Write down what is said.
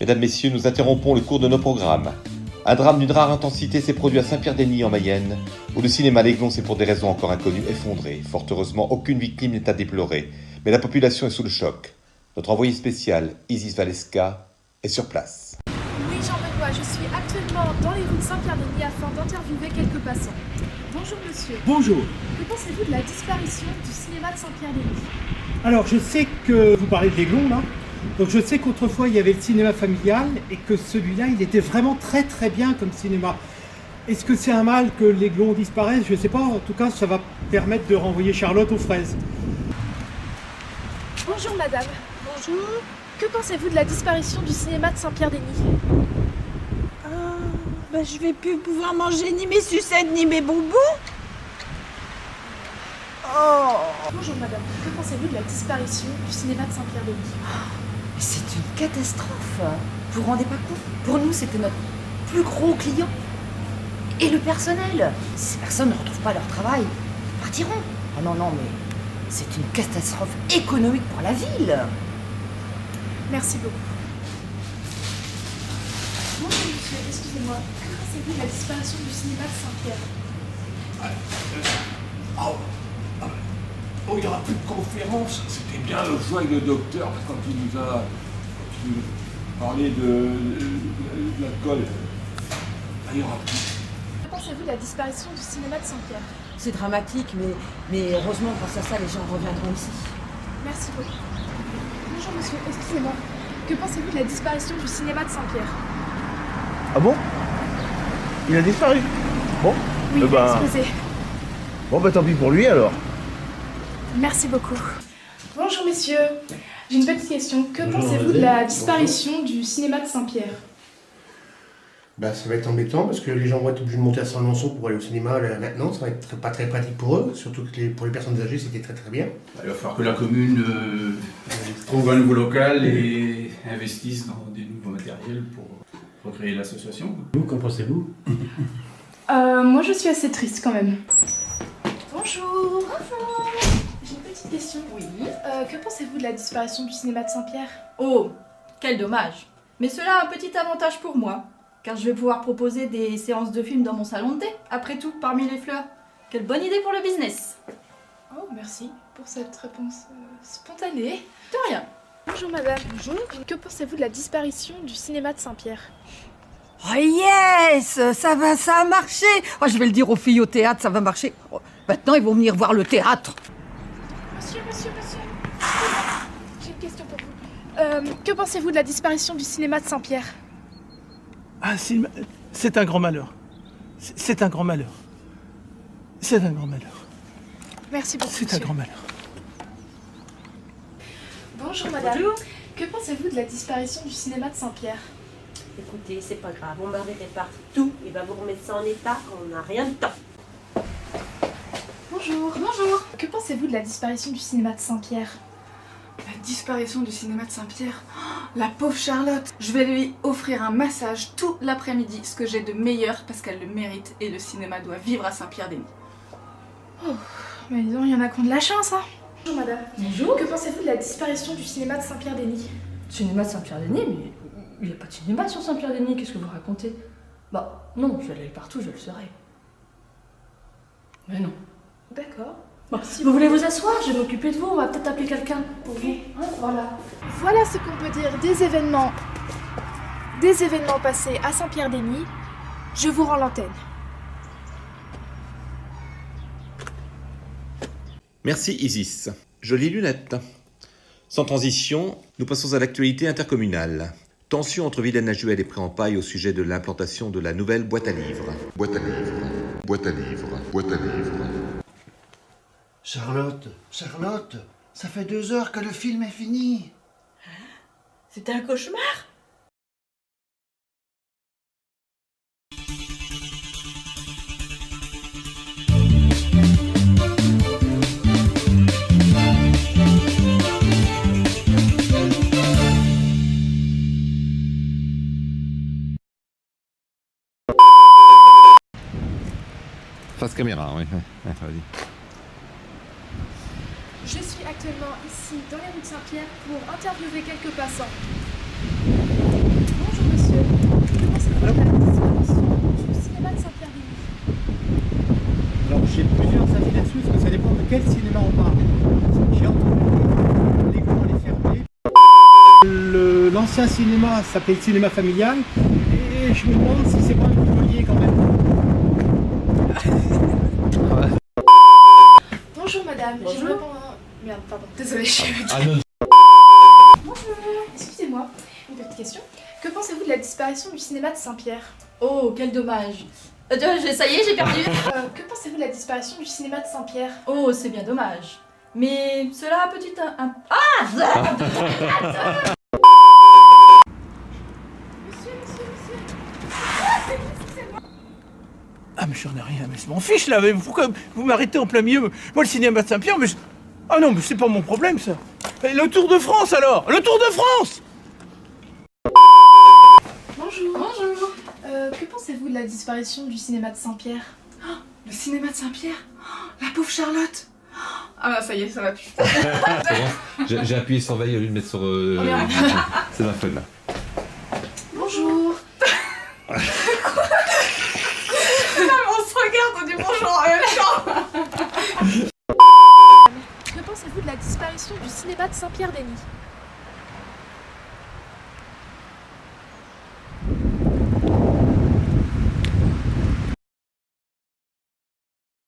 Mesdames, Messieurs, nous interrompons le cours de nos programmes. Un drame d'une rare intensité s'est produit à Saint-Pierre-des-Nies en Mayenne, où le cinéma L'Aiglon s'est pour des raisons encore inconnues effondré. Fort heureusement, aucune victime n'est à déplorer, mais la population est sous le choc. Notre envoyé spécial, Isis Valeska, est sur place. Oui, Jean-Benoît, je suis actuellement dans les rues de Saint-Pierre-des-Nies afin d'interviewer quelques passants. Bonjour monsieur. Bonjour. Que pensez-vous de la disparition du cinéma de Saint-Pierre-des-Nies? Alors, je sais que vous parlez de l'Aiglon, là. Donc, je sais qu'autrefois, il y avait le cinéma familial et que celui-là, il était vraiment très très bien comme cinéma. Est-ce que c'est un mal que l'Aiglon disparaisse? Je ne sais pas. En tout cas, ça va permettre de renvoyer Charlotte aux fraises. Bonjour madame. Bonjour. Que pensez-vous de la disparition du cinéma de Saint-Pierre-des-Nies? Je vais plus pouvoir manger ni mes sucettes ni mes bonbons. Bonjour madame. Que pensez-vous de la disparition du cinéma de Saint-Pierre-des-Nies? C'est une catastrophe. Vous vous rendez pas compte? Pour nous, c'était notre plus gros client. Et le personnel. Si ces personnes ne retrouvent pas leur travail, ils partiront. Ah non, mais c'est une catastrophe économique pour la ville. Merci beaucoup. Bonjour monsieur, excusez-moi. Que pensez-vous de la disparition du cinéma de Saint-Pierre? Il n'y aura plus de conférence. C'était bien le joie avec le docteur quand il nous a parlé de l'alcool. Il n'y aura plus. Que pensez-vous de la disparition du cinéma de Saint-Pierre? C'est dramatique, mais heureusement, grâce à ça, les gens reviendront ici. Merci beaucoup. Bonjour monsieur, excusez-moi. Que pensez-vous de la disparition du cinéma de Saint-Pierre? Ah bon? Il a disparu? Bon? Oui, il a explosé. Bon bah tant pis pour lui alors. Merci beaucoup. Bonjour messieurs. J'ai une petite question. Que pensez-vous de la disparition du cinéma de Saint-Pierre? Bah, ça va être embêtant parce que les gens vont être obligés de monter à Saint-Lançon pour aller au cinéma là, maintenant. Ça va être pas très pratique pour eux, surtout que pour les personnes âgées c'était très très bien. Il va falloir que la commune trouve un nouveau local et investisse dans des nouveaux matériels pour recréer l'association. Vous, qu'en pensez-vous? Moi je suis assez triste quand même. Bonjour. Bonjour. J'ai une petite question. Oui. Que pensez-vous de la disparition du cinéma de Saint-Pierre? Oh, quel dommage. Mais cela a un petit avantage pour moi, car je vais pouvoir proposer des séances de films dans mon salon de thé, après tout, parmi les fleurs. Quelle bonne idée pour le business. Oh, merci pour cette réponse spontanée. De rien. Bonjour madame. Bonjour. Que pensez-vous de la disparition du cinéma de Saint-Pierre? Oh yes, ça a marché. Oh, je vais le dire aux filles au théâtre, ça va marcher. Oh, maintenant, ils vont venir voir le théâtre. Monsieur. J'ai une question pour vous. Que pensez-vous de la disparition du cinéma de Saint-Pierre? Ah, c'est un grand malheur. C'est un grand malheur. C'est un grand malheur. Merci beaucoup. C'est un grand malheur. Bonjour madame. Bonjour. Que pensez-vous de la disparition du cinéma de Saint-Pierre? Écoutez, c'est pas grave, on va réparer tout. Il va vous remettre ça en état quand on n'a rien de temps. Bonjour. Bonjour. Que pensez-vous de la disparition du cinéma de Saint-Pierre? La disparition du cinéma de Saint-Pierre. Oh, la pauvre Charlotte. Je vais lui offrir un massage tout l'après-midi, ce que j'ai de meilleur parce qu'elle le mérite et le cinéma doit vivre à Saint-Pierre-des-Nies. Oh, mais disons, il y en a qui ont de la chance, hein. Bonjour madame. Bonjour. Que pensez-vous de la disparition du cinéma de Saint-Pierre-des-Nies? Cinéma de Saint-Pierre-des-Nies, mais il n'y a pas de cinéma sur Saint-Pierre-des-Nies, qu'est-ce que vous racontez? Bah non, je vais aller partout, je le saurai. Mais non. D'accord. Bon, si vous voulez vous asseoir, je vais m'occuper de vous, on va peut-être appeler quelqu'un pour vous. Hein, voilà. Voilà ce qu'on peut dire des événements passés à Saint-Pierre-des-Nies. Je vous rends l'antenne. Merci Isis. Jolies lunettes. Sans transition, nous passons à l'actualité intercommunale. Tension entre Villaine-la-Juhel et Pré-en-Paille au sujet de l'implantation de la nouvelle boîte à livres. Boîte à livres. Charlotte, ça fait 2 heures que le film est fini. C'était un cauchemar? Face caméra, oui. Vas-y. Je suis actuellement ici dans les rues de Saint-Pierre pour interviewer quelques passants. l'ancien cinéma s'appelait le cinéma familial, et je me demande si c'est pas un peu lié quand même. Bonjour madame, Bonjour. je réponds... Merde, pardon, désolée, je suis... Bonjour, excusez-moi, une petite question. Que pensez-vous de la disparition du cinéma de Saint-Pierre? Oh, quel dommage. Ça y est, j'ai perdu. Que pensez-vous de la disparition du cinéma de Saint-Pierre? Oh, c'est bien dommage. Mais cela a peut-être Ah, mais j'en ai rien, mais je m'en fiche là, mais pourquoi vous m'arrêtez en plein milieu? Moi, le cinéma de Saint-Pierre, mais. Ah non, mais c'est pas mon problème ça. Le Tour de France alors? Le Tour de France! Bonjour. Bonjour. Que pensez-vous de la disparition du cinéma de Saint-Pierre? Oh, le cinéma de Saint-Pierre. Oh, la pauvre Charlotte. Ah bah ça y est, ça va plus. C'est bon, j'ai appuyé sur veille au lieu de mettre sur... merde. C'est ma faute là. Bonjour. On se regarde, on dit bonjour en même temps. Que pensez-vous de la disparition du cinéma de Saint-Pierre-Denis?